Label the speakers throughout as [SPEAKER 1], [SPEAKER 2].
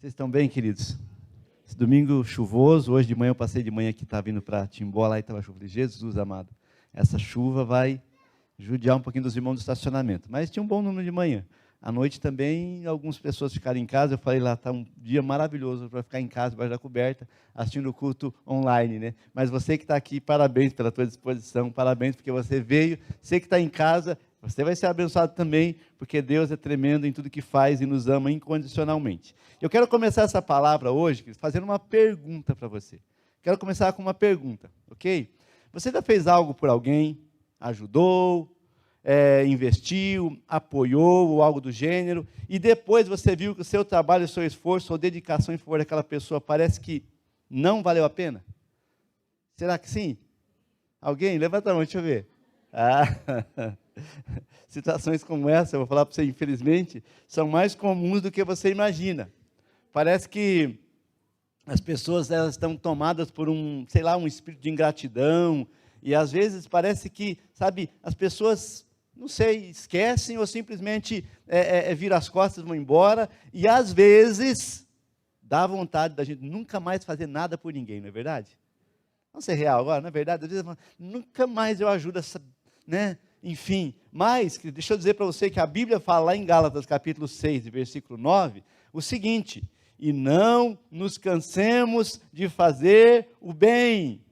[SPEAKER 1] Vocês estão bem, queridos? Esse domingo chuvoso, hoje de manhã eu passei de manhã aqui, estava vindo para Timbó, lá e estava chuva. Jesus amado, essa chuva vai judiar um pouquinho dos irmãos do estacionamento. Mas tinha um bom número de manhã. À noite também, algumas pessoas ficaram em casa. Eu falei lá, está um dia maravilhoso para ficar em casa, debaixo da coberta, assistindo o culto online, né? Mas você que está aqui, parabéns pela tua disposição, parabéns porque você veio. Você que está em casa, você vai ser abençoado também, porque Deus é tremendo em tudo que faz e nos ama incondicionalmente. Eu quero começar essa palavra hoje fazendo uma pergunta para você. Quero começar com uma pergunta, ok? Você já fez algo por alguém? Ajudou? Investiu, apoiou ou algo do gênero, e depois você viu que o seu trabalho, o seu esforço ou dedicação em favor daquela pessoa parece que não valeu a pena? Será que sim? Alguém? Levanta a mão, deixa eu ver. Situações como essa, eu vou falar para você, infelizmente, são mais comuns do que você imagina. Parece que as pessoas elas estão tomadas por um espírito de ingratidão, e às vezes parece que, as pessoas, não sei, esquecem ou simplesmente viram as costas e vão embora, e às vezes dá vontade da gente nunca mais fazer nada por ninguém, não é verdade? Vamos ser real agora, não é verdade? Às vezes nunca mais eu ajudo essa, né? Enfim, mas deixa eu dizer para você que a Bíblia fala lá em Gálatas capítulo 6, versículo 9, o seguinte: e não nos cansemos de fazer o bem,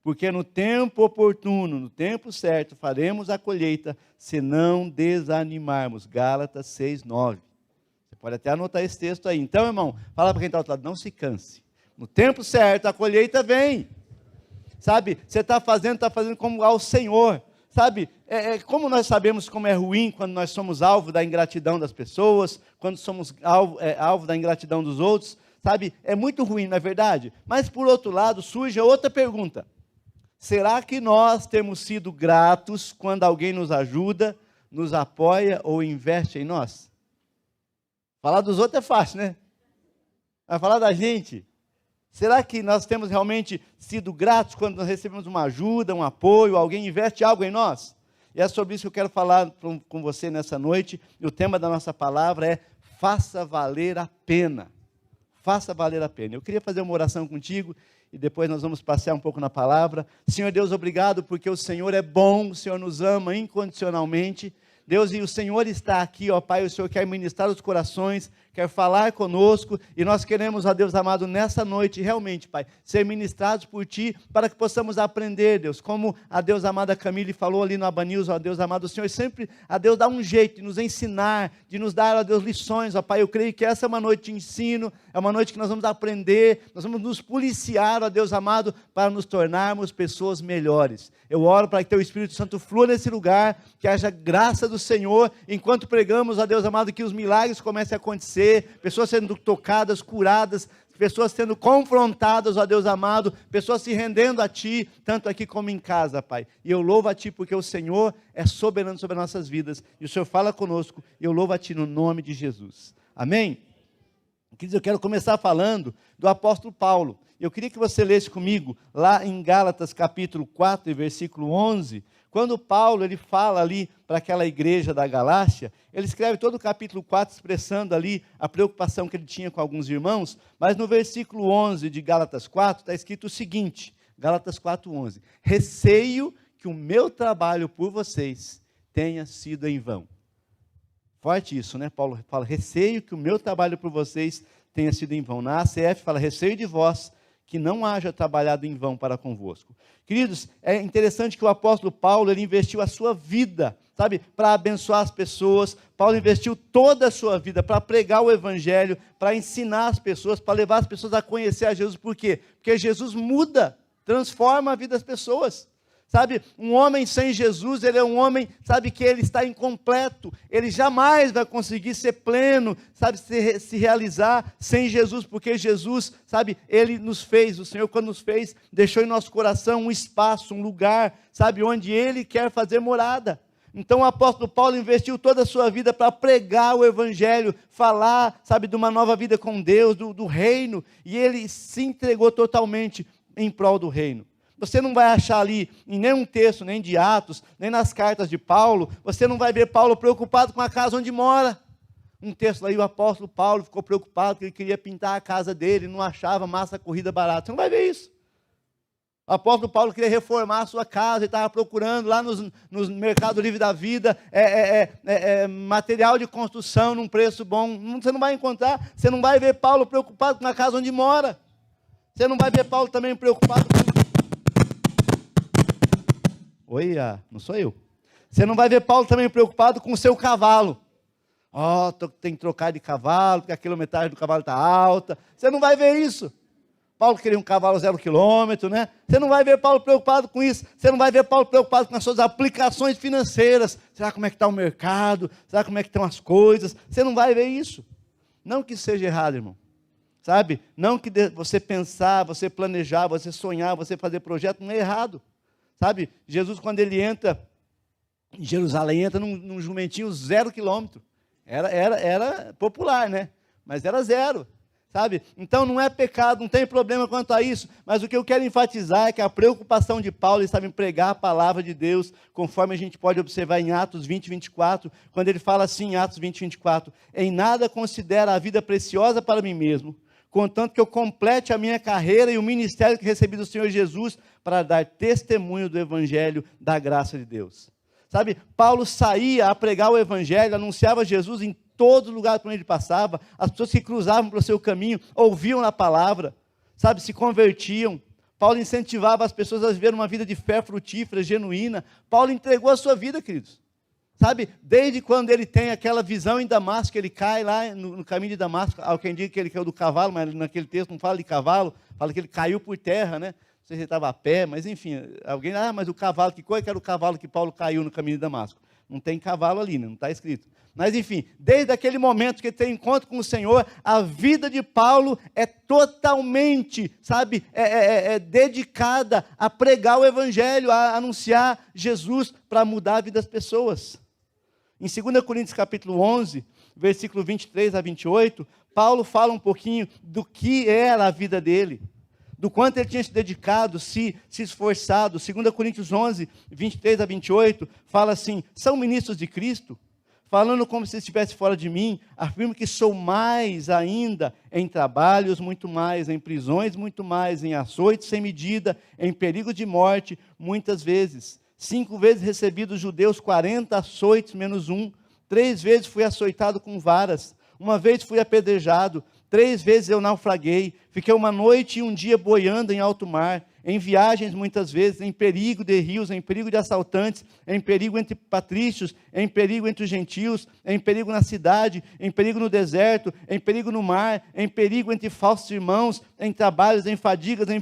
[SPEAKER 1] porque no tempo oportuno, no tempo certo, faremos a colheita, se não desanimarmos. Gálatas 6, 9. Você pode até anotar esse texto aí. Então, irmão, fala para quem está ao outro lado, não se canse. No tempo certo, a colheita vem. Você está fazendo como ao Senhor. Como nós sabemos como é ruim quando nós somos alvo da ingratidão das pessoas, quando somos alvo da ingratidão dos outros, é muito ruim, não é verdade? Mas, por outro lado, surge outra pergunta. Será que nós temos sido gratos quando alguém nos ajuda, nos apoia ou investe em nós? Falar dos outros é fácil, né? Mas falar da gente, será que nós temos realmente sido gratos quando nós recebemos uma ajuda, um apoio, alguém investe algo em nós? E é sobre isso que eu quero falar com você nessa noite. E o tema da nossa palavra é: faça valer a pena. Faça valer a pena. Eu queria fazer uma oração contigo e depois nós vamos passear um pouco na palavra. Senhor Deus, obrigado porque o Senhor é bom, o Senhor nos ama incondicionalmente. Deus, e o Senhor está aqui, ó Pai, o Senhor quer ministrar os corações, quer falar conosco, e nós queremos, ó Deus amado, nessa noite, realmente, Pai, ser ministrados por Ti, para que possamos aprender, Deus, como a Deus amada Camille falou ali no Abanews, ó Deus amado, o Senhor sempre, a Deus, dá um jeito de nos ensinar, de nos dar, ó Deus, lições, ó Pai, eu creio que essa é uma noite de ensino, é uma noite que nós vamos aprender, nós vamos nos policiar, ó Deus amado, para nos tornarmos pessoas melhores. Eu oro para que Teu Espírito Santo flua nesse lugar, que haja graça do Senhor, enquanto pregamos, ó Deus amado, que os milagres comecem a acontecer, pessoas sendo tocadas, curadas, pessoas sendo confrontadas, ó Deus amado, pessoas se rendendo a Ti, tanto aqui como em casa, Pai. E eu louvo a Ti porque o Senhor é soberano sobre as nossas vidas, e o Senhor fala conosco, e eu louvo a Ti no nome de Jesus. Amém? Eu quero começar falando do apóstolo Paulo. Eu queria que você lesse comigo, lá em Gálatas capítulo 4, versículo 11, quando Paulo ele fala ali para aquela igreja da Galácia, ele escreve todo o capítulo 4 expressando ali a preocupação que ele tinha com alguns irmãos, mas no versículo 11 de Gálatas 4 está escrito o seguinte, Gálatas 4, 11, receio que o meu trabalho por vocês tenha sido em vão. Forte isso, né? Paulo fala, receio que o meu trabalho por vocês tenha sido em vão. Na ACF fala, receio de vós que não haja trabalhado em vão para convosco. Queridos, é interessante que o apóstolo Paulo, ele investiu a sua vida, para abençoar as pessoas. Paulo investiu toda a sua vida para pregar o evangelho, para ensinar as pessoas, para levar as pessoas a conhecer a Jesus. Por quê? Porque Jesus muda, transforma a vida das pessoas. Um homem sem Jesus, ele é um homem, que ele está incompleto, ele jamais vai conseguir ser pleno, se realizar sem Jesus, porque Jesus, ele nos fez, o Senhor quando nos fez, deixou em nosso coração um espaço, um lugar, onde ele quer fazer morada. Então o apóstolo Paulo investiu toda a sua vida para pregar o evangelho, falar, de uma nova vida com Deus, do reino, e ele se entregou totalmente em prol do reino. Você não vai achar ali, em nenhum texto, nem de Atos, nem nas cartas de Paulo, você não vai ver Paulo preocupado com a casa onde mora. Um texto lá, e o apóstolo Paulo ficou preocupado que ele queria pintar a casa dele, não achava massa corrida barata. Você não vai ver isso. O apóstolo Paulo queria reformar a sua casa, ele estava procurando lá nos Mercado Livre da Vida, material de construção num preço bom. Você não vai encontrar, você não vai ver Paulo preocupado com a casa onde mora. Você não vai ver Paulo também preocupado com... Oi, não sou eu. Você não vai ver Paulo também preocupado com o seu cavalo. Tem que trocar de cavalo, porque a quilometragem do cavalo está alta. Você não vai ver isso. Paulo queria um cavalo 0 quilômetro, né? Você não vai ver Paulo preocupado com isso. Você não vai ver Paulo preocupado com as suas aplicações financeiras. Será como é que está o mercado? Será como é que estão as coisas? Você não vai ver isso. Não que seja errado, irmão. Sabe? Não que você pensar, você planejar, você sonhar, você fazer projeto, não é errado. Sabe? Jesus, quando ele entra em Jerusalém, entra num jumentinho 0 quilômetro. Era popular, né? Mas era 0. Sabe? Então não é pecado, não tem problema quanto a isso, mas o que eu quero enfatizar é que a preocupação de Paulo estava em pregar a palavra de Deus, conforme a gente pode observar em Atos 20, 24, quando ele fala assim em Atos 20, 24, em nada considero a vida preciosa para mim mesmo, contanto que eu complete a minha carreira e o ministério que recebi do Senhor Jesus, para dar testemunho do evangelho da graça de Deus. Sabe, Paulo saía a pregar o evangelho, anunciava Jesus em todo lugar por onde ele passava, as pessoas que cruzavam pelo seu caminho, ouviam a palavra, sabe, se convertiam. Paulo incentivava as pessoas a viver uma vida de fé frutífera, genuína. Paulo entregou a sua vida, queridos. Sabe, desde quando ele tem aquela visão em Damasco, ele cai lá no caminho de Damasco, há quem diga que ele caiu do cavalo, mas naquele texto não fala de cavalo, fala que ele caiu por terra, né? Não sei se ele estava a pé, mas enfim, alguém, mas o cavalo, que coisa que era o cavalo que Paulo caiu no caminho de Damasco? Não tem cavalo ali, né? Não está escrito. Mas enfim, desde aquele momento que ele tem encontro com o Senhor, a vida de Paulo é totalmente, sabe, dedicada a pregar o Evangelho, a anunciar Jesus para mudar a vida das pessoas. Em 2 Coríntios capítulo 11, versículo 23 a 28, Paulo fala um pouquinho do que era a vida dele, do quanto ele tinha se dedicado, se esforçado. 2 Coríntios 11, 23 a 28, fala assim, são ministros de Cristo? Falando como se estivesse fora de mim, afirmo que sou mais ainda em trabalhos, muito mais, em prisões, muito mais, em açoites sem medida, em perigo de morte, muitas vezes. 5 vezes recebi dos judeus 40 açoites menos 1, 3 vezes fui açoitado com varas, 1 vez fui apedrejado, 3 vezes eu naufraguei, fiquei 1 noite e 1 dia boiando em alto mar, em viagens muitas vezes, em perigo de rios, em perigo de assaltantes, em perigo entre patrícios, em perigo entre os gentios, em perigo na cidade, em perigo no deserto, em perigo no mar, em perigo entre falsos irmãos, em trabalhos, em fadigas, em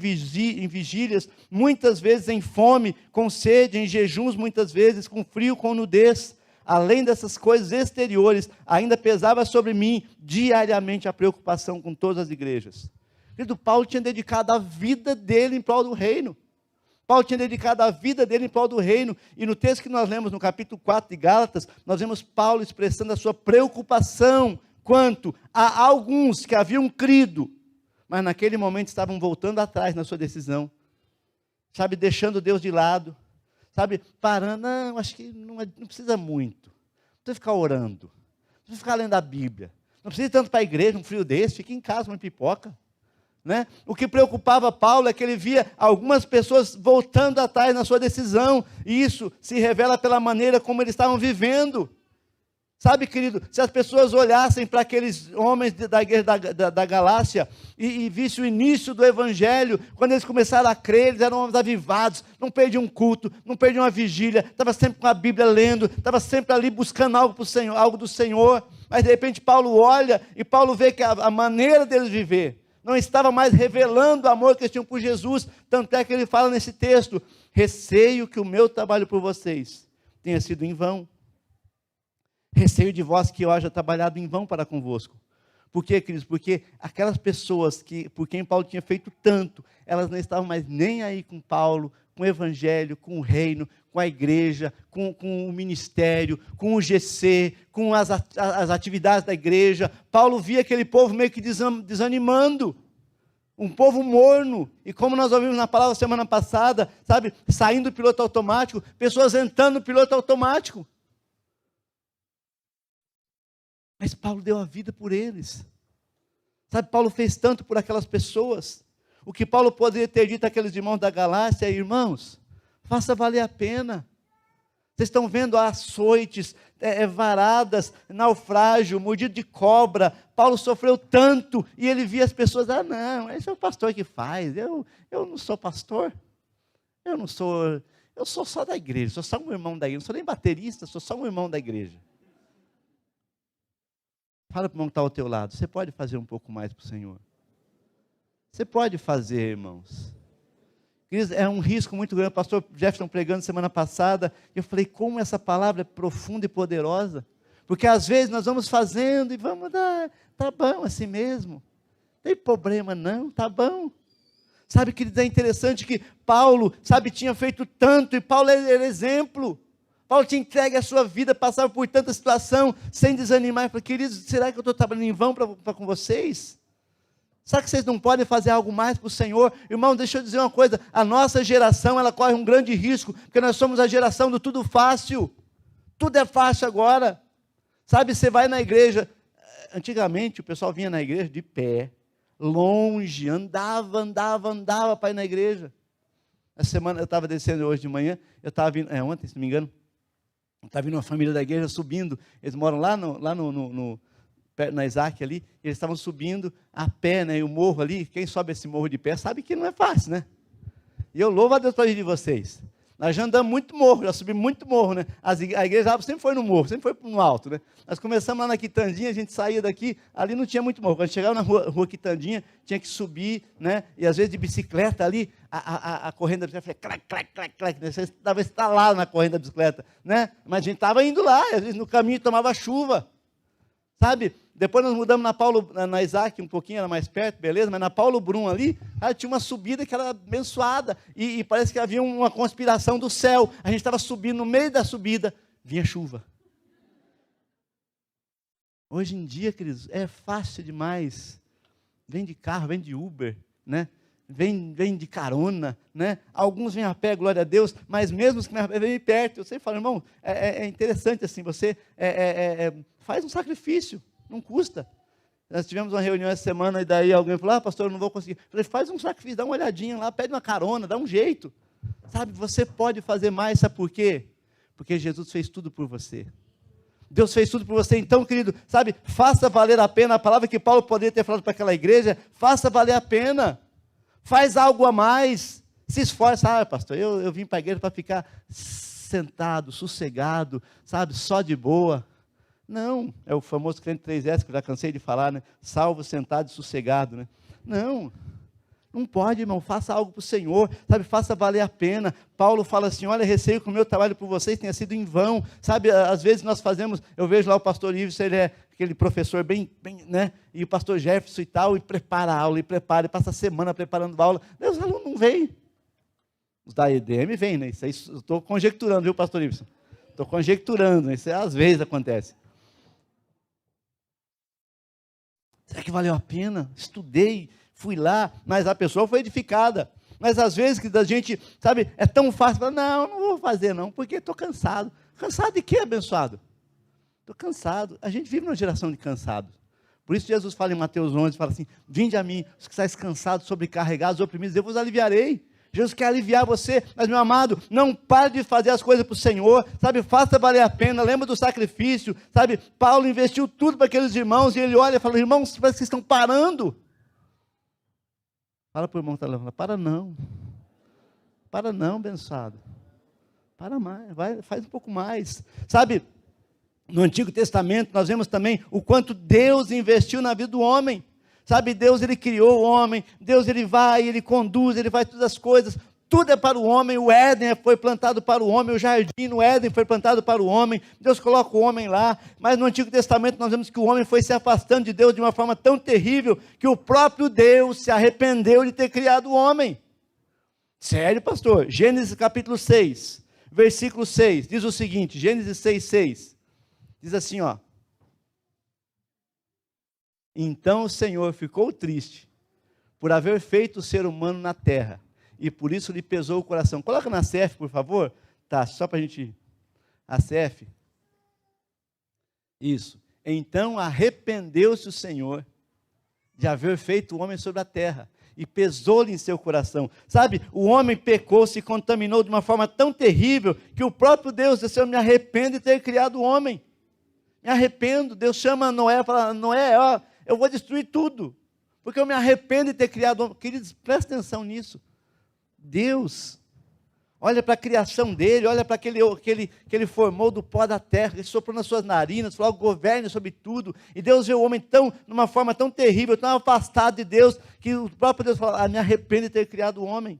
[SPEAKER 1] vigílias, muitas vezes em fome, com sede, em jejuns muitas vezes, com frio, com nudez. Além dessas coisas exteriores, ainda pesava sobre mim diariamente a preocupação com todas as igrejas. Querido, Paulo tinha dedicado a vida dele em prol do reino. Paulo tinha dedicado a vida dele em prol do reino. E no texto que nós lemos no capítulo 4 de Gálatas, nós vemos Paulo expressando a sua preocupação quanto a alguns que haviam crido, mas naquele momento estavam voltando atrás na sua decisão. Sabe, deixando Deus de lado. Sabe, parando, não, acho que não precisa muito. Não precisa ficar orando. Não precisa ficar lendo a Bíblia. Não precisa ir tanto para a igreja, um frio desse, fica em casa, uma pipoca. Né? O que preocupava Paulo é que ele via algumas pessoas voltando atrás na sua decisão, e isso se revela pela maneira como eles estavam vivendo. Sabe, querido, se as pessoas olhassem para aqueles homens da igreja da Galácia e vissem o início do Evangelho, quando eles começaram a crer, eles eram homens avivados, não perdiam um culto, não perdiam uma vigília, estava sempre com a Bíblia lendo, estava sempre ali buscando algo para o Senhor, algo do Senhor, mas de repente Paulo olha e Paulo vê que a maneira deles viver não estava mais revelando o amor que eles tinham por Jesus, tanto é que ele fala nesse texto, receio que o meu trabalho por vocês tenha sido em vão. Receio de vós que eu haja trabalhado em vão para convosco. Por quê, queridos? Porque aquelas pessoas por quem Paulo tinha feito tanto, elas não estavam mais nem aí com Paulo, com o Evangelho, com o reino, com a igreja, com o ministério, com o GC, com as atividades da igreja. Paulo via aquele povo meio que desanimando, um povo morno, e como nós ouvimos na palavra semana passada, sabe, saindo do piloto automático, pessoas entrando no piloto automático. Mas Paulo deu a vida por eles. Sabe, Paulo fez tanto por aquelas pessoas. O que Paulo poderia ter dito àqueles irmãos da Galácia: irmãos, faça valer a pena. Vocês estão vendo açoites, varadas, naufrágio, mordido de cobra. Paulo sofreu tanto e ele via as pessoas: não, esse é o pastor que faz. Eu não sou pastor. Eu sou só da igreja, sou só um irmão da igreja. Não sou nem baterista, sou só um irmão da igreja. Fala para o irmão que está ao teu lado: você pode fazer um pouco mais para o Senhor. Você pode fazer, irmãos. É um risco muito grande. O pastor Jefferson pregando semana passada, eu falei, como essa palavra é profunda e poderosa. Porque às vezes nós vamos fazendo e vamos dar, tá bom assim mesmo. Não tem problema não, tá bom. Sabe, queridos, é interessante que Paulo, sabe, tinha feito tanto, e Paulo era exemplo. Paulo tinha entregue a sua vida, passava por tanta situação, sem desanimar. Eu falei, queridos, será que eu estou trabalhando em vão para com vocês? Será que vocês não podem fazer algo mais para o Senhor? Irmão, deixa eu dizer uma coisa, a nossa geração, ela corre um grande risco, porque nós somos a geração do tudo fácil. Tudo é fácil agora. Sabe, você vai na igreja, antigamente o pessoal vinha na igreja de pé, longe, andava para ir na igreja. Essa semana eu estava descendo hoje de manhã, eu estava vindo, ontem, se não me engano, estava vindo uma família da igreja subindo, eles moram lá na Isaac ali, eles estavam subindo a pé, né, e o morro ali, quem sobe esse morro de pé sabe que não é fácil, né? E eu louvo a Deus para de vocês. Nós já andamos muito morro, já subimos muito morro, né? A igreja sempre foi no morro, sempre foi no alto, né? Nós começamos lá na Quitandinha, a gente saía daqui, ali não tinha muito morro. Quando chegava na rua Quitandinha, tinha que subir, né? E às vezes de bicicleta ali, a corrente da bicicleta, clac, clac, clac, clac, né? Você estava instalado na corrente da bicicleta, né? Mas a gente estava indo lá, às vezes no caminho tomava chuva, sabe? Depois nós mudamos na Isaac um pouquinho, era mais perto, beleza, mas na Paulo Brum ali, tinha uma subida que era abençoada, e parece que havia uma conspiração do céu, a gente estava subindo, no meio da subida, vinha chuva. Hoje em dia, queridos, é fácil demais, vem de carro, vem de Uber, né? Vem de carona, né? Alguns vêm a pé, glória a Deus, mas mesmo os que vêm perto, eu sempre falo, irmão, é interessante assim, você faz um sacrifício, não custa. Nós tivemos uma reunião essa semana e daí alguém falou, pastor, eu não vou conseguir. Eu falei, faz um sacrifício, dá uma olhadinha lá, pede uma carona, dá um jeito. Sabe, você pode fazer mais, sabe por quê? Porque Jesus fez tudo por você. Deus fez tudo por você, então, querido, sabe, faça valer a pena, a palavra que Paulo poderia ter falado para aquela igreja, faça valer a pena, faz algo a mais, se esforça, pastor, eu vim para a igreja para ficar sentado, sossegado, sabe, só de boa. Não, é o famoso crente 3S que eu já cansei de falar, né? Salvo, sentado e sossegado, né? Não pode, irmão, faça algo para o Senhor, sabe, faça valer a pena. Paulo fala assim, olha, receio que o meu trabalho por vocês tenha sido em vão, sabe, às vezes nós fazemos, eu vejo lá o pastor Ives, ele é aquele professor bem, né, e o pastor Jefferson e tal, e prepara a aula, e passa a semana preparando a aula, os alunos não vêm, os da EDM vêm, né, isso aí eu estou conjecturando, viu, pastor Ives? Estou conjecturando, isso às vezes acontece. Será que valeu a pena? Estudei, fui lá, mas a pessoa foi edificada. Mas às vezes que a gente, sabe, é tão fácil, falar, não vou fazer não, porque estou cansado. Cansado de quê, abençoado? Estou cansado. A gente vive numa geração de cansados. Por isso Jesus fala em Mateus 11, fala assim, vinde a mim, os que estáis cansados, sobrecarregados, oprimidos, eu vos aliviarei. Jesus quer aliviar você, mas meu amado, não pare de fazer as coisas para o Senhor, sabe, faça valer a pena, lembra do sacrifício, sabe, Paulo investiu tudo para aqueles irmãos, e ele olha e fala, irmãos, parece que vocês estão parando. Fala para o irmão que está levando, para não, abençoado, para mais, faz um pouco mais, sabe, no Antigo Testamento nós vemos também o quanto Deus investiu na vida do homem. Sabe, Deus ele criou o homem, Deus ele vai, ele conduz, ele faz todas as coisas, tudo é para o homem, o Éden foi plantado para o homem, o jardim no Éden foi plantado para o homem, Deus coloca o homem lá, mas no Antigo Testamento nós vemos que o homem foi se afastando de Deus de uma forma tão terrível, que o próprio Deus se arrependeu de ter criado o homem. Sério, pastor? Gênesis capítulo 6, versículo 6, diz o seguinte, Gênesis 6, diz assim, ó, então o Senhor ficou triste por haver feito o ser humano na terra, e por isso lhe pesou o coração. Coloca na CF, por favor. Tá, só para a gente... A CF. Isso. Então arrependeu-se o Senhor de haver feito o homem sobre a terra, e pesou-lhe em seu coração. Sabe, o homem pecou, se contaminou de uma forma tão terrível, que o próprio Deus disse: eu me arrependo de ter criado o homem. Me arrependo. Deus chama Noé e fala: Noé, ó, eu vou destruir tudo, porque eu me arrependo de ter criado o homem. Queridos, presta atenção nisso. Deus olha para a criação dele, olha para aquele que ele formou do pó da terra, ele soprou nas suas narinas, falou: governe sobre tudo. E Deus vê o homem numa forma tão terrível, tão afastado de Deus, que o próprio Deus fala: me arrependo de ter criado o homem.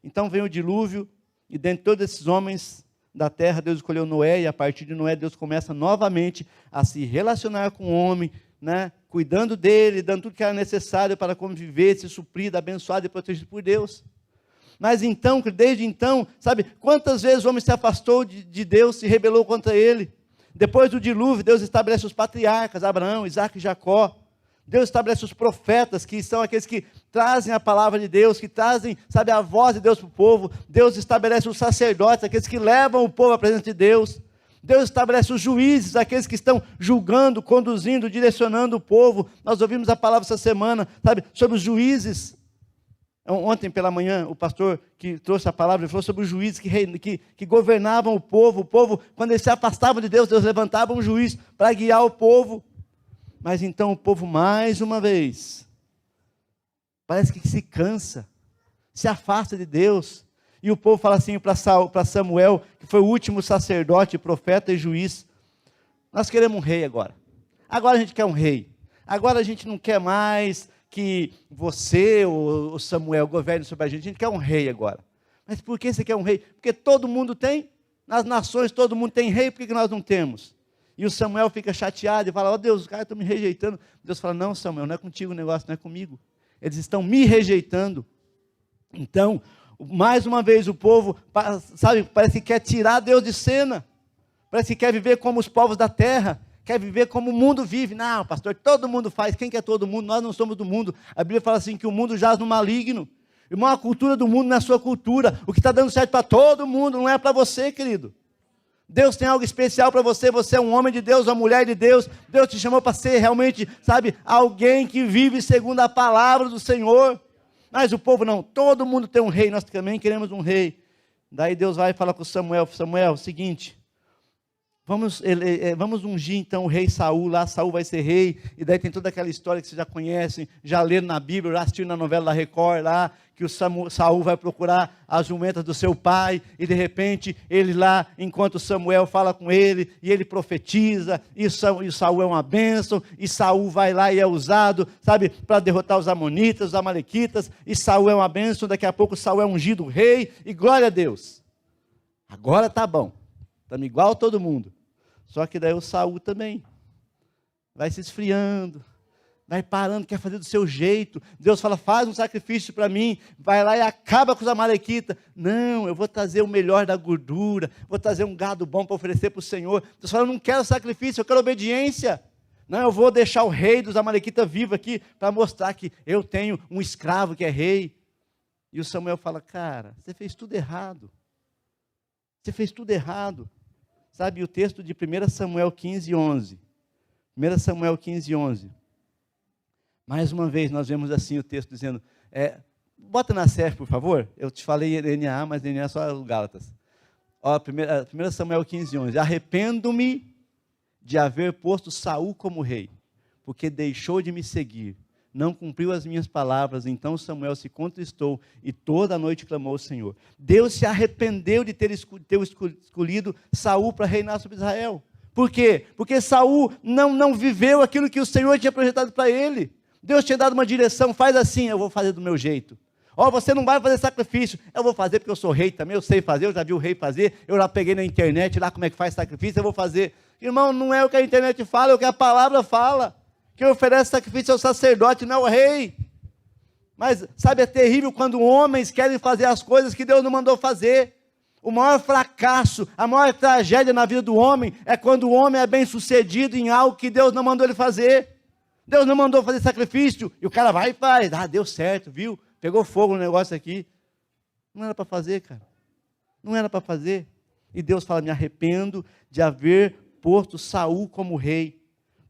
[SPEAKER 1] Então vem o dilúvio, e dentre todos esses homens da terra, Deus escolheu Noé, e a partir de Noé, Deus começa novamente a se relacionar com o homem, né? Cuidando dele, dando tudo que era necessário para conviver, ser suprido, abençoado e protegido por Deus. Mas então, desde então, sabe, quantas vezes o homem se afastou de Deus, se rebelou contra ele? Depois do dilúvio, Deus estabelece os patriarcas, Abraão, Isaac e Jacó. Deus estabelece os profetas, que são aqueles que trazem a palavra de Deus, que trazem, sabe, a voz de Deus para o povo. Deus estabelece os sacerdotes, aqueles que levam o povo à presença de Deus. Deus estabelece os juízes, aqueles que estão julgando, conduzindo, direcionando o povo. Nós ouvimos a palavra essa semana, sabe, sobre os juízes. Ontem pela manhã, o pastor que trouxe a palavra, ele falou sobre os juízes que governavam o povo. O povo, quando eles se afastavam de Deus, Deus levantava um juiz para guiar o povo. Mas então o povo, mais uma vez, parece que se cansa, se afasta de Deus. E o povo fala assim para Samuel, que foi o último sacerdote, profeta e juiz: nós queremos um rei agora. Agora a gente quer um rei. Agora a gente não quer mais que você, ou Samuel, governe sobre a gente quer um rei agora. Mas por que você quer um rei? Porque todo mundo tem, nas nações todo mundo tem rei, por que nós não temos? E o Samuel fica chateado e fala: ó Deus, os caras estão me rejeitando. Deus fala: não, Samuel, não é contigo o negócio, não é comigo. Eles estão me rejeitando. Então, mais uma vez o povo, sabe, parece que quer tirar Deus de cena. Parece que quer viver como os povos da terra. Quer viver como o mundo vive. Não, pastor, todo mundo faz. Quem quer todo mundo? Nós não somos do mundo. A Bíblia fala assim que o mundo jaz no maligno. Irmão, a cultura do mundo não é a sua cultura. O que está dando certo para todo mundo não é para você, querido. Deus tem algo especial para você. Você é um homem de Deus, uma mulher de Deus. Deus te chamou para ser realmente, sabe, alguém que vive segundo a palavra do Senhor. Mas o povo não. Todo mundo tem um rei. Nós também queremos um rei. Daí Deus vai falar com Samuel: Samuel, é o seguinte, vamos ungir então o rei Saul, lá Saul vai ser rei, e daí tem toda aquela história que vocês já conhecem, já leram na Bíblia, já assistiram na novela da Record lá, que o Saul vai procurar as jumentas do seu pai, e de repente ele lá, enquanto Samuel fala com ele, e ele profetiza, e Saul é uma bênção, e Saul vai lá e é usado, sabe, para derrotar os amonitas, os amalequitas, e Saul é uma bênção, daqui a pouco Saul é ungido rei, e glória a Deus. Agora tá bom, estamos igual a todo mundo. Só que daí o Saul também vai se esfriando, vai parando, quer fazer do seu jeito. Deus fala: faz um sacrifício para mim. Vai lá e acaba com os amalequitas. Não, eu vou trazer o melhor da gordura, vou trazer um gado bom para oferecer para o Senhor. Deus fala: eu não quero sacrifício, eu quero obediência. Não, eu vou deixar o rei dos amalequitas vivo aqui, para mostrar que eu tenho um escravo que é rei. E o Samuel fala: cara, você fez tudo errado. Você fez tudo errado. Sabe, o texto de 1 Samuel 15, 11. 1 Samuel 15, 11. Mais uma vez nós vemos assim o texto dizendo, bota na CEF, por favor. Eu te falei DNA, mas DNA é só o Gálatas. Ó, 1 Samuel 15, 11. Arrependo-me de haver posto Saul como rei, porque deixou de me seguir, não cumpriu as minhas palavras. Então Samuel se contristou e toda a noite clamou ao Senhor. Deus se arrependeu de ter escolhido Saul para reinar sobre Israel. Por quê? Porque Saul não viveu aquilo que o Senhor tinha projetado para ele. Deus tinha dado uma direção: faz assim, eu vou fazer do meu jeito. Ó, você não vai fazer sacrifício, eu vou fazer porque eu sou rei também, eu sei fazer, eu já vi o rei fazer, eu já peguei na internet lá como é que faz sacrifício, eu vou fazer. Irmão, não é o que a internet fala, é o que a palavra fala. Quem oferece sacrifício é o sacerdote, não é o rei. Mas, sabe, é terrível quando homens querem fazer as coisas que Deus não mandou fazer. O maior fracasso, a maior tragédia na vida do homem é quando o homem é bem sucedido em algo que Deus não mandou ele fazer. Deus não mandou fazer sacrifício, e o cara vai e faz. Ah, deu certo, viu? Pegou fogo no negócio aqui. Não era para fazer, cara. Não era para fazer. E Deus fala: me arrependo de haver posto Saul como rei.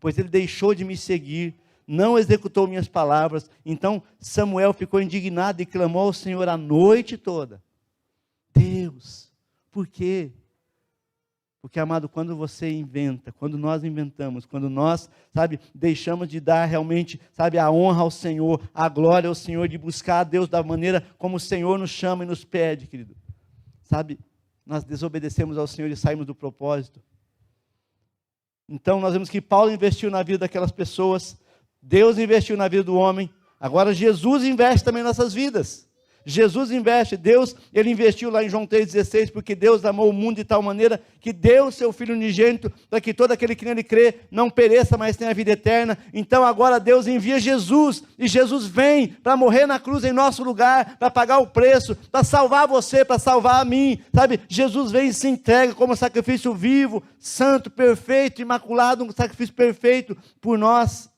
[SPEAKER 1] pois ele deixou de me seguir, não executou minhas palavras. Então Samuel ficou indignado e clamou ao Senhor a noite toda. Deus, por quê? Porque, amado, quando você inventa, quando nós inventamos, quando nós, deixamos de dar realmente, a honra ao Senhor, a glória ao Senhor, de buscar a Deus da maneira como o Senhor nos chama e nos pede, querido. Nós desobedecemos ao Senhor e saímos do propósito. Então, nós vemos que Paulo investiu na vida daquelas pessoas, Deus investiu na vida do homem, agora Jesus investe também nas nossas vidas. Jesus investe, Deus, ele investiu lá em João 3,16, porque Deus amou o mundo de tal maneira que deu o seu Filho unigênito, para que todo aquele que nele crê não pereça, mas tenha a vida eterna. Então agora Deus envia Jesus, e Jesus vem para morrer na cruz em nosso lugar, para pagar o preço, para salvar você, para salvar a mim, Jesus vem e se entrega como sacrifício vivo, santo, perfeito, imaculado, um sacrifício perfeito por nós.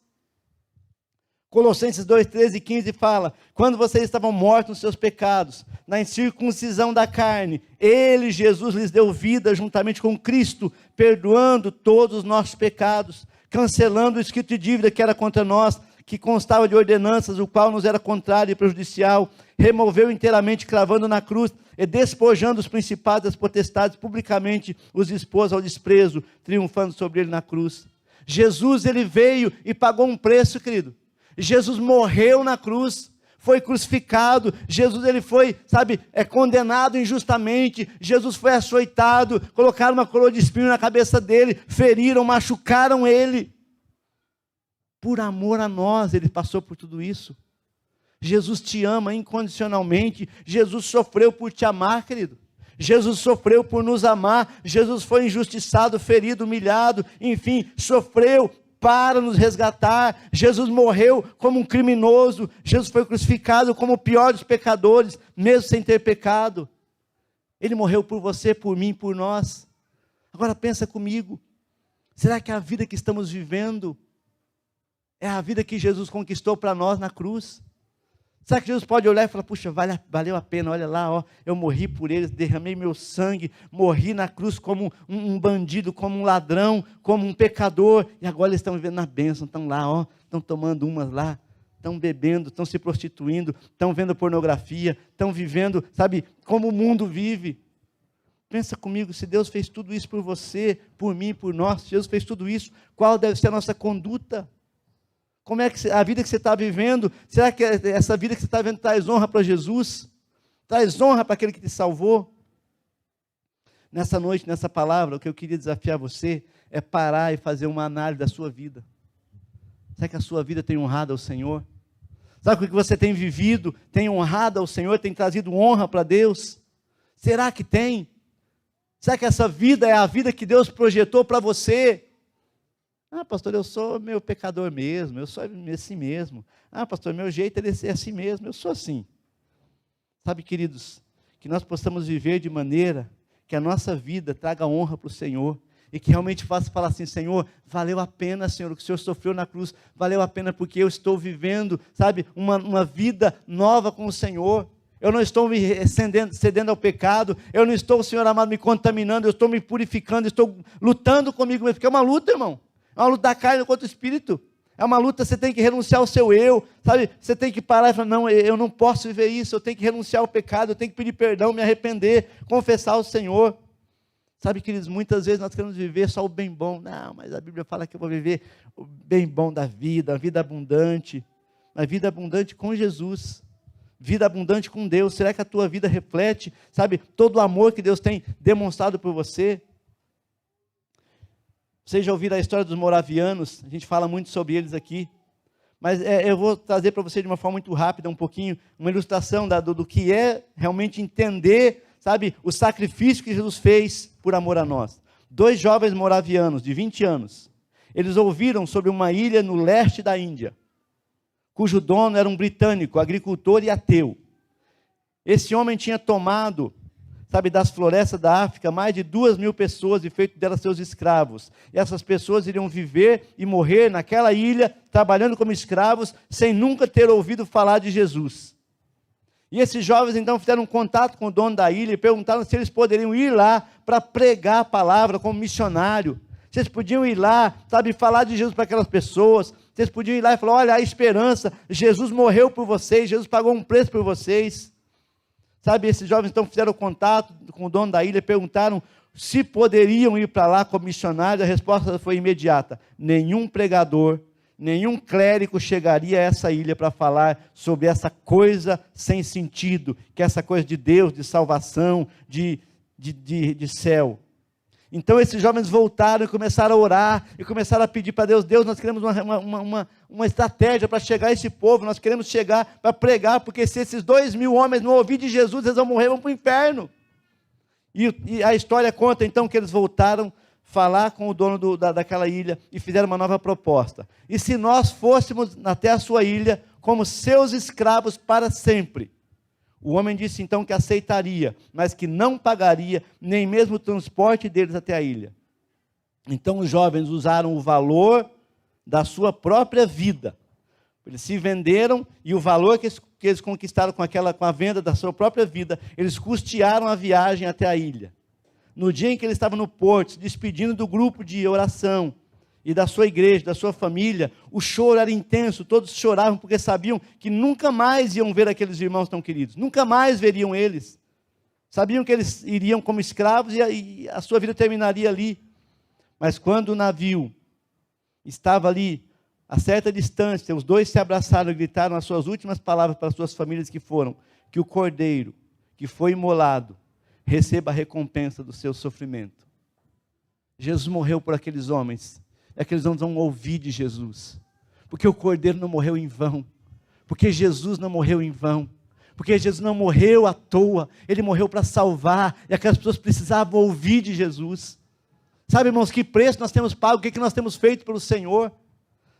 [SPEAKER 1] Colossenses 2, 13 e 15 fala: quando vocês estavam mortos nos seus pecados, na incircuncisão da carne, ele, Jesus, lhes deu vida juntamente com Cristo, perdoando todos os nossos pecados, cancelando o escrito de dívida que era contra nós, que constava de ordenanças, o qual nos era contrário e prejudicial, removeu inteiramente, cravando na cruz, e despojando os principados das potestades, publicamente os expôs ao desprezo, triunfando sobre ele na cruz. Jesus, ele veio e pagou um preço, querido. Jesus morreu na cruz, foi crucificado, Jesus ele foi, condenado injustamente, Jesus foi açoitado, colocaram uma coroa de espinho na cabeça dele, feriram, machucaram ele, por amor a nós, ele passou por tudo isso. Jesus te ama incondicionalmente, Jesus sofreu por te amar, querido. Jesus sofreu por nos amar, Jesus foi injustiçado, ferido, humilhado, enfim, sofreu para nos resgatar. Jesus morreu como um criminoso, Jesus foi crucificado como o pior dos pecadores, mesmo sem ter pecado. Ele morreu por você, por mim, por nós. Agora pensa comigo, será que a vida que estamos vivendo é a vida que Jesus conquistou para nós na cruz? Será que Jesus pode olhar e falar: puxa, valeu a pena, olha lá, eu morri por eles, derramei meu sangue, morri na cruz como um bandido, como um ladrão, como um pecador, e agora eles estão vivendo na bênção, estão lá, estão tomando umas lá, estão bebendo, estão se prostituindo, estão vendo pornografia, estão vivendo, como o mundo vive. Pensa comigo, se Deus fez tudo isso por você, por mim, por nós, se Jesus fez tudo isso, qual deve ser a nossa conduta? Como é que a vida que você está vivendo, será que essa vida que você está vivendo traz honra para Jesus? Traz honra para aquele que te salvou? Nessa noite, nessa palavra, o que eu queria desafiar você é parar e fazer uma análise da sua vida. Será que a sua vida tem honrado ao Senhor? Sabe o que você tem vivido? Tem honrado ao Senhor? Tem trazido honra para Deus? Será que tem? Será que essa vida é a vida que Deus projetou para você? Ah, pastor, eu sou meu pecador mesmo, eu sou assim mesmo. Ah, pastor, meu jeito é assim mesmo, eu sou assim. Sabe, queridos, que nós possamos viver de maneira que a nossa vida traga honra para o Senhor, e que realmente faça falar assim: Senhor, valeu a pena, Senhor, o que o Senhor sofreu na cruz, valeu a pena porque eu estou vivendo, uma vida nova com o Senhor. Eu não estou me cedendo ao pecado, eu não estou, Senhor amado, me contaminando, eu estou me purificando, estou lutando comigo mesmo, porque é uma luta, irmão. É uma luta da carne contra o espírito. É uma luta, você tem que renunciar ao seu eu, Você tem que parar e falar: não, eu não posso viver isso, eu tenho que renunciar ao pecado, eu tenho que pedir perdão, me arrepender, confessar ao Senhor. Queridos, muitas vezes nós queremos viver só o bem bom. Não, mas a Bíblia fala que eu vou viver o bem bom da vida, a vida abundante com Jesus, vida abundante com Deus. Será que a tua vida reflete, todo o amor que Deus tem demonstrado por você? Vocês já ouviram a história dos moravianos? A gente fala muito sobre eles aqui. Mas eu vou trazer para você de uma forma muito rápida, um pouquinho, uma ilustração do que é realmente entender, o sacrifício que Jesus fez por amor a nós. 2 jovens moravianos, de 20 anos, eles ouviram sobre uma ilha no leste da Índia, cujo dono era um britânico, agricultor e ateu. Esse homem tinha tomado, das florestas da África, mais de 2.000 pessoas e feito delas seus escravos. E essas pessoas iriam viver e morrer naquela ilha, trabalhando como escravos, sem nunca ter ouvido falar de Jesus. E esses jovens então fizeram um contato com o dono da ilha e perguntaram se eles poderiam ir lá para pregar a palavra como missionário. Vocês podiam ir lá, sabe, falar de Jesus para aquelas pessoas. Vocês podiam ir lá e falar, olha, a esperança, Jesus morreu por vocês, Jesus pagou um preço por vocês. Sabe, esses jovens então fizeram contato com o dono da ilha, perguntaram se poderiam ir para lá como missionários. A resposta foi imediata: nenhum pregador, nenhum clérigo chegaria a essa ilha para falar sobre essa coisa sem sentido, que é essa coisa de Deus, de salvação, de céu. Então esses jovens voltaram e começaram a orar, e começaram a pedir para Deus, Deus, nós queremos uma estratégia para chegar a esse povo, nós queremos chegar para pregar, porque se esses 2.000 homens não ouvirem de Jesus, eles vão morrer, vão para o inferno. E a história conta então que eles voltaram falar com o dono daquela ilha, e fizeram uma nova proposta. E se nós fôssemos até a sua ilha, como seus escravos para sempre? O homem disse então que aceitaria, mas que não pagaria nem mesmo o transporte deles até a ilha. Então os jovens usaram o valor da sua própria vida. Eles se venderam, e o valor que eles conquistaram com a venda da sua própria vida, eles custearam a viagem até a ilha. No dia em que eles estavam no porto, se despedindo do grupo de oração, e da sua igreja, da sua família, o choro era intenso, todos choravam porque sabiam que nunca mais iam ver aqueles irmãos tão queridos, nunca mais veriam eles, sabiam que eles iriam como escravos e a sua vida terminaria ali. Mas quando o navio estava ali, a certa distância, os dois se abraçaram e gritaram as suas últimas palavras para as suas famílias, que foram: que o cordeiro que foi imolado receba a recompensa do seu sofrimento. Jesus morreu por aqueles homens, e aqueles homens vão ouvir de Jesus, porque o cordeiro não morreu em vão, porque Jesus não morreu em vão, porque Jesus não morreu à toa, ele morreu para salvar, e aquelas pessoas precisavam ouvir de Jesus. Sabe, irmãos, que preço nós temos pago, o que nós temos feito pelo Senhor?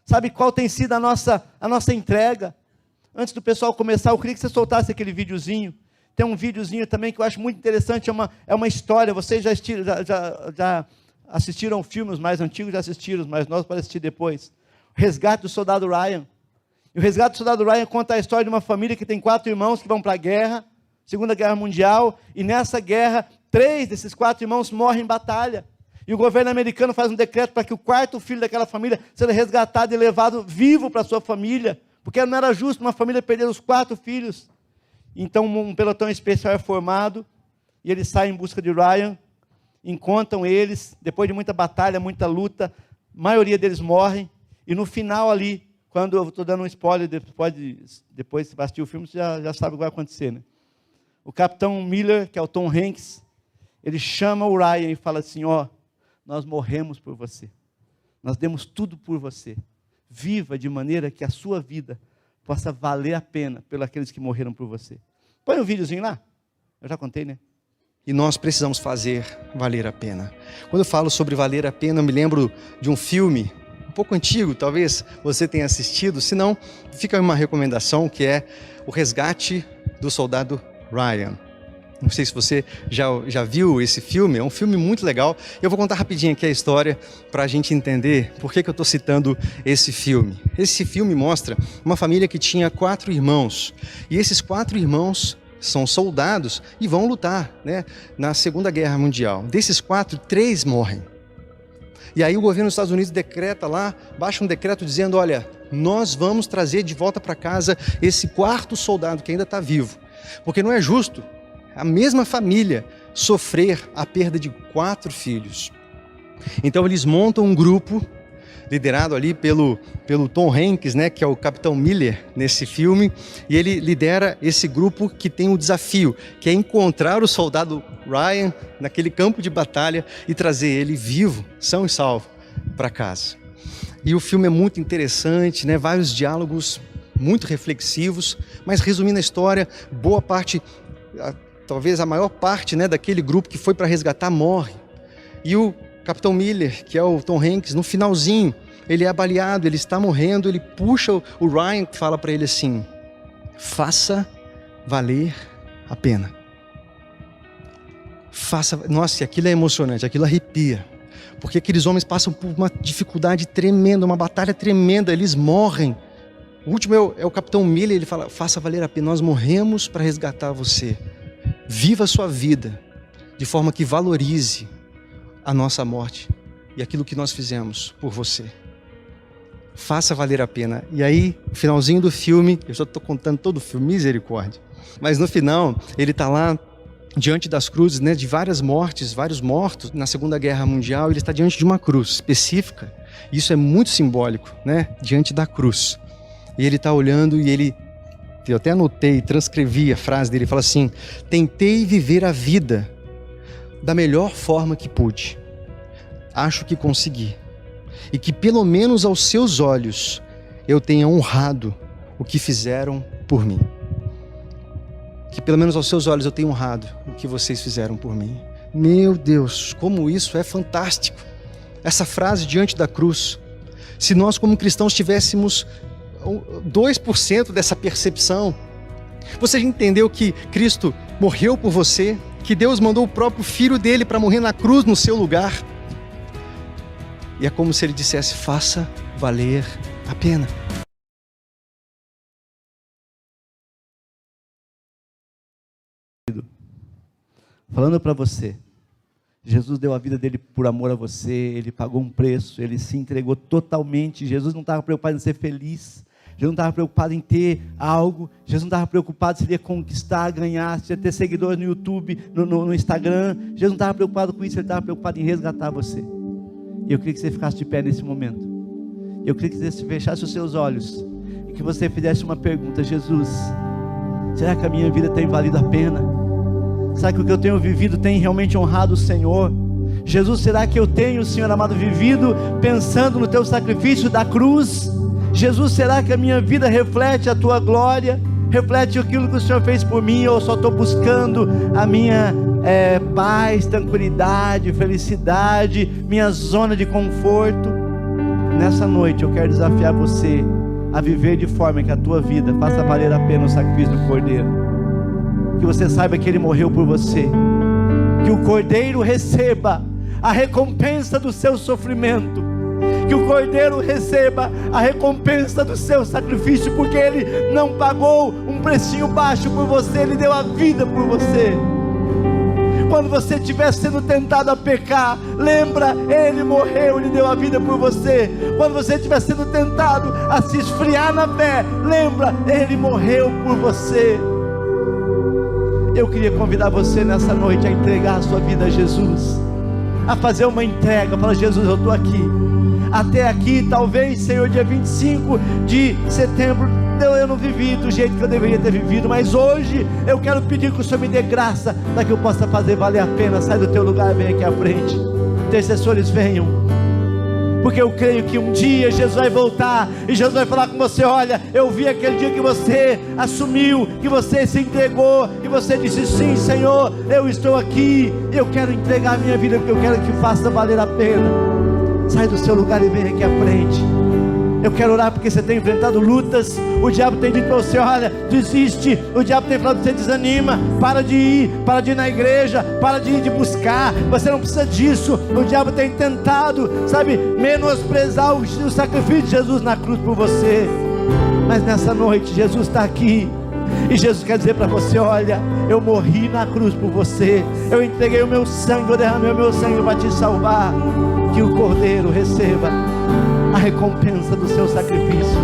[SPEAKER 1] Sabe qual tem sido a nossa entrega? Antes do pessoal começar, eu queria que você soltasse aquele videozinho. Tem um videozinho também que eu acho muito interessante, é uma história. Vocês já assistiram filmes mais antigos, já assistiram, mas nós para assistir depois. O Resgate do Soldado Ryan. E o Resgate do Soldado Ryan conta a história de uma família que tem 4 irmãos que vão para a guerra, Segunda Guerra Mundial, e nessa guerra, 3 desses 4 irmãos morrem em batalha. E o governo americano faz um decreto para que o 4º filho daquela família seja resgatado e levado vivo para a sua família, porque não era justo uma família perder os 4 filhos. Então um pelotão especial é formado, e eles saem em busca de Ryan, encontram eles, depois de muita batalha, muita luta, a maioria deles morrem, e no final ali, quando eu estou dando um spoiler, depois se assistir o filme, você já sabe o que vai acontecer, né? O capitão Miller, que é o Tom Hanks, ele chama o Ryan e fala assim: ó, nós morremos por você, nós demos tudo por você, viva de maneira que a sua vida possa valer a pena pelos aqueles que morreram por você. Põe um videozinho lá, eu já contei, né?
[SPEAKER 2] E nós precisamos fazer valer a pena. Quando eu falo sobre valer a pena, eu me lembro de um filme um pouco antigo, talvez você tenha assistido, se não, fica uma recomendação, que é O Resgate do Soldado Ryan. Não sei se você já viu esse filme, é um filme muito legal. Eu vou contar rapidinho aqui a história para a gente entender por que eu estou citando esse filme. Esse filme mostra uma família que tinha 4 irmãos, e esses 4 irmãos são soldados e vão lutar, né, na Segunda Guerra Mundial. Desses 4, 3 morrem. E aí o governo dos Estados Unidos decreta lá, baixa um decreto dizendo: olha, nós vamos trazer de volta para casa esse 4º soldado que ainda está vivo, porque não é justo a mesma família sofrer a perda de 4 filhos. Então eles montam um grupo, liderado ali pelo Tom Hanks, né, que é o Capitão Miller nesse filme, e ele lidera esse grupo que tem um desafio, que é encontrar o soldado Ryan naquele campo de batalha e trazer ele vivo, são e salvo, para casa. E o filme é muito interessante, né, vários diálogos muito reflexivos, mas resumindo a história, boa parte, talvez a maior parte, né, daquele grupo que foi para resgatar morre. E o Capitão Miller, que é o Tom Hanks, no finalzinho, ele é baleado, ele está morrendo, ele puxa o Ryan e fala para ele assim: faça valer a pena. Nossa, aquilo é emocionante, aquilo arrepia. Porque aqueles homens passam por uma dificuldade tremenda, uma batalha tremenda, eles morrem. O último é o Capitão Miller, ele fala: faça valer a pena, nós morremos para resgatar você. Viva a sua vida de forma que valorize a nossa morte e aquilo que nós fizemos por você. Faça valer a pena. E aí, no finalzinho do filme, eu já estou contando todo o filme, misericórdia. Mas no final, ele está lá diante das cruzes, né, de várias mortes, vários mortos na Segunda Guerra Mundial. Ele está diante de uma cruz específica. Isso é muito simbólico, né, diante da cruz. E ele está olhando e ele, eu até anotei, transcrevi a frase dele, ele fala assim: tentei viver a vida da melhor forma que pude. Acho que consegui. E que pelo menos aos seus olhos eu tenha honrado o que fizeram por mim. Que pelo menos aos seus olhos eu tenha honrado o que vocês fizeram por mim. Meu Deus, como isso é fantástico. Essa frase diante da cruz. Se nós como cristãos tivéssemos 2% dessa percepção, você já entendeu que Cristo morreu por você? Que Deus mandou o próprio Filho dele para morrer na cruz no seu lugar? E é como se ele dissesse: faça valer a pena.
[SPEAKER 1] Falando para você, Jesus deu a vida dele por amor a você, ele pagou um preço, ele se entregou totalmente. Jesus não estava preocupado em ser feliz, Jesus não estava preocupado em ter algo, Jesus não estava preocupado se ele ia conquistar, ganhar, se ia ter seguidores no YouTube, no Instagram. Jesus não estava preocupado com isso, ele estava preocupado em resgatar você. E eu queria que você ficasse de pé nesse momento. Eu queria que você fechasse os seus olhos e que você fizesse uma pergunta: Jesus, será que a minha vida tem valido a pena? Será que o que eu tenho vivido tem realmente honrado o Senhor? Jesus, será que eu tenho, Senhor amado, vivido pensando no teu sacrifício da cruz? Jesus, será que a minha vida reflete a tua glória? Reflete aquilo que o Senhor fez por mim? Ou eu só estou buscando a minha paz, tranquilidade, felicidade, minha zona de conforto? Nessa noite eu quero desafiar você a viver de forma que a tua vida faça valer a pena o sacrifício do Cordeiro. Que você saiba que Ele morreu por você, que o Cordeiro receba a recompensa do seu sofrimento, que o Cordeiro receba a recompensa do seu sacrifício, porque Ele não pagou um precinho baixo por você, Ele deu a vida por você. Quando você estiver sendo tentado a pecar, lembra, Ele morreu, Ele deu a vida por você. Quando você estiver sendo tentado a se esfriar na fé, lembra, Ele morreu por você. Eu queria convidar você nessa noite a entregar a sua vida a Jesus, a fazer uma entrega. Fala: Jesus, eu estou aqui, até aqui, talvez, Senhor, dia 25 de setembro, eu não vivi do jeito que eu deveria ter vivido, mas hoje eu quero pedir que o Senhor me dê graça, para que eu possa fazer valer a pena. Sai do teu lugar, vem aqui à frente. Intercessores, venham, porque eu creio que um dia Jesus vai voltar, e Jesus vai falar com você: olha, eu vi aquele dia que você assumiu, que você se entregou, e você disse: sim, Senhor, eu estou aqui, eu quero entregar a minha vida, porque eu quero que faça valer a pena. Sai do seu lugar e vem aqui à frente. Eu quero orar porque você tem enfrentado lutas. O diabo tem dito para você: olha, desiste. O diabo tem falado: você desanima, para de ir na igreja, para de ir de buscar, você não precisa disso. O diabo tem tentado, sabe, menosprezar o sacrifício de Jesus na cruz por você. Mas nessa noite Jesus está aqui, e Jesus quer dizer para você: olha, eu morri na cruz por você, eu entreguei o meu sangue, eu derramei o meu sangue para te salvar. Que o Cordeiro receba a recompensa do seu sacrifício.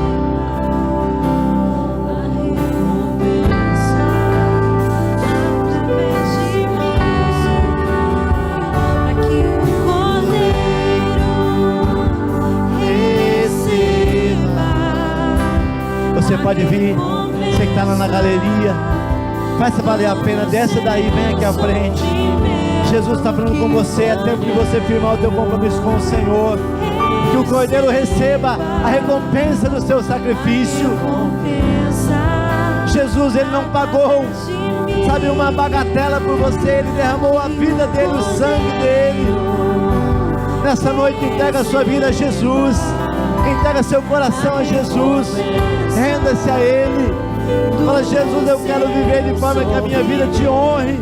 [SPEAKER 1] Você pode vir, você que está lá na galeria, faça valer a pena, desce daí, vem aqui à frente. Jesus está falando com você, é tempo de você firmar o teu compromisso com o Senhor. Que o Cordeiro receba a recompensa do seu sacrifício. Jesus, Ele não pagou, sabe, uma bagatela por você, Ele derramou a vida dele, o sangue dele. Nessa noite entrega a sua vida a Jesus, entrega seu coração a Jesus, renda-se a Ele. Fala: Jesus, eu quero viver de forma que a minha vida te honre.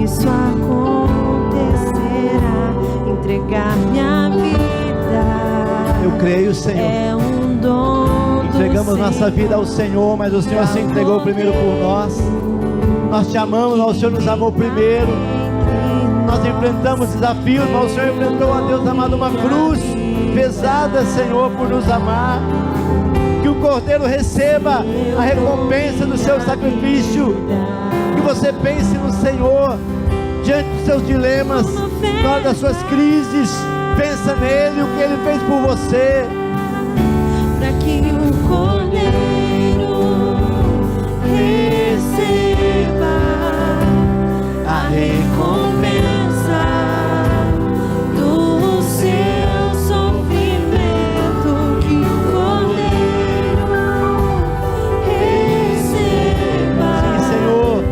[SPEAKER 3] Isso acontecerá.
[SPEAKER 1] entregamos nossa vida ao Senhor, mas o Senhor se entregou primeiro por nós. Nós te amamos, mas o Senhor nos amou primeiro. Nós enfrentamos desafios, mas o Senhor enfrentou, a Deus amado, uma cruz pesada, Senhor, por nos amar. Que o Cordeiro receba a recompensa do seu sacrifício. Que você pense no Senhor diante dos seus dilemas, na hora das suas crises. Pensa nele, o que ele fez por você.
[SPEAKER 3] Para que o Cordeiro receba a recompensa do seu sofrimento. Que o Cordeiro receba,
[SPEAKER 1] Sim, Senhor,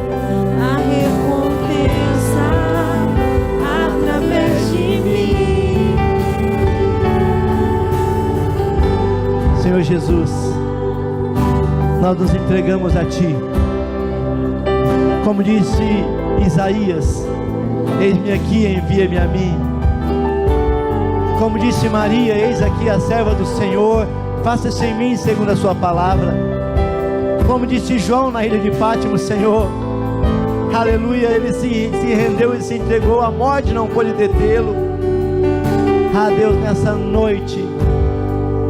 [SPEAKER 3] a recompensa através de mim.
[SPEAKER 1] Senhor Jesus, nós nos entregamos a Ti. Como disse Isaías, eis-me aqui, envia-me a mim. Como disse Maria, eis aqui a serva do Senhor, faça-se em mim segundo a sua palavra. Como disse João na ilha de Pátimo, Senhor, aleluia, ele se rendeu e se entregou, a morte não pôde detê-lo. Ah, Deus, nessa noite,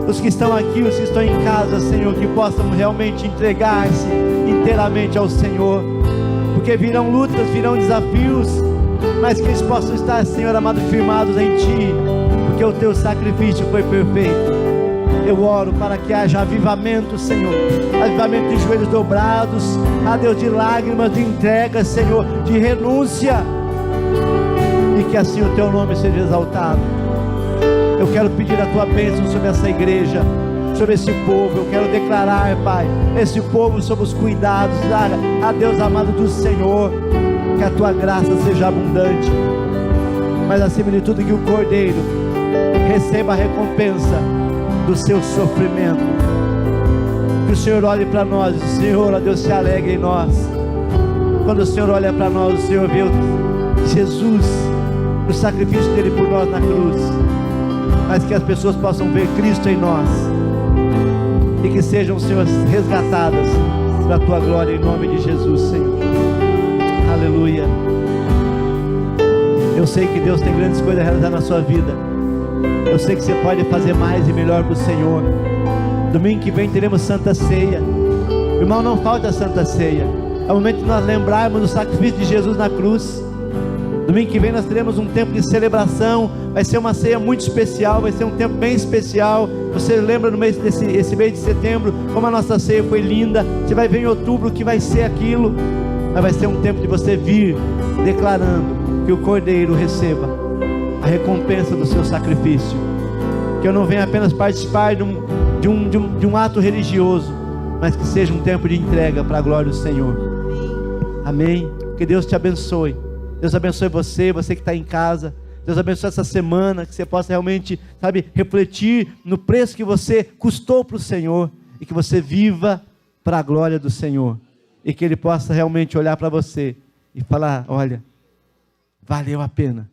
[SPEAKER 1] os que estão aqui, os que estão em casa, Senhor, que possam realmente entregar-se inteiramente ao Senhor, porque virão lutas, virão desafios, mas que eles possam estar, Senhor amado, firmados em Ti, porque o Teu sacrifício foi perfeito. Eu oro para que haja avivamento, Senhor, avivamento de joelhos dobrados, a Deus, de lágrimas, de entrega, Senhor, de renúncia, e que assim o Teu nome seja exaltado. Eu quero pedir a Tua bênção sobre essa igreja, sobre esse povo. Eu quero declarar, Pai, esse povo sob os cuidados, a Deus amado do Senhor, que a Tua graça seja abundante, mas acima de tudo que o Cordeiro receba a recompensa do seu sofrimento. Que o Senhor olhe para nós, o Senhor, ó Deus, se alegre em nós. Quando o Senhor olha para nós, o Senhor vê Jesus, o sacrifício dele por nós na cruz, mas que as pessoas possam ver Cristo em nós, e que sejam, Senhor, resgatadas para a Tua glória, em nome de Jesus, Senhor. Aleluia. Eu sei que Deus tem grandes coisas a realizar na sua vida. Eu sei que você pode fazer mais e melhor para o Senhor. Domingo que vem teremos Santa Ceia. Irmão, não falta a Santa Ceia. É o momento de nós lembrarmos do sacrifício de Jesus na cruz. Domingo que vem nós teremos um tempo de celebração. Vai ser uma ceia muito especial, vai ser um tempo bem especial. Você lembra no mês esse mês de setembro, como a nossa ceia foi linda. Você vai ver em outubro o que vai ser aquilo. Mas vai ser um tempo de você vir declarando que o Cordeiro receba a recompensa do seu sacrifício. Que eu não venha apenas participar de um ato religioso, mas que seja um tempo de entrega para a glória do Senhor. Amém. Que Deus te abençoe. Deus abençoe você que está em casa. Deus abençoe essa semana, que você possa realmente, refletir no preço que você custou para o Senhor, e que você viva para a glória do Senhor, e que Ele possa realmente olhar para você e falar: olha, valeu a pena.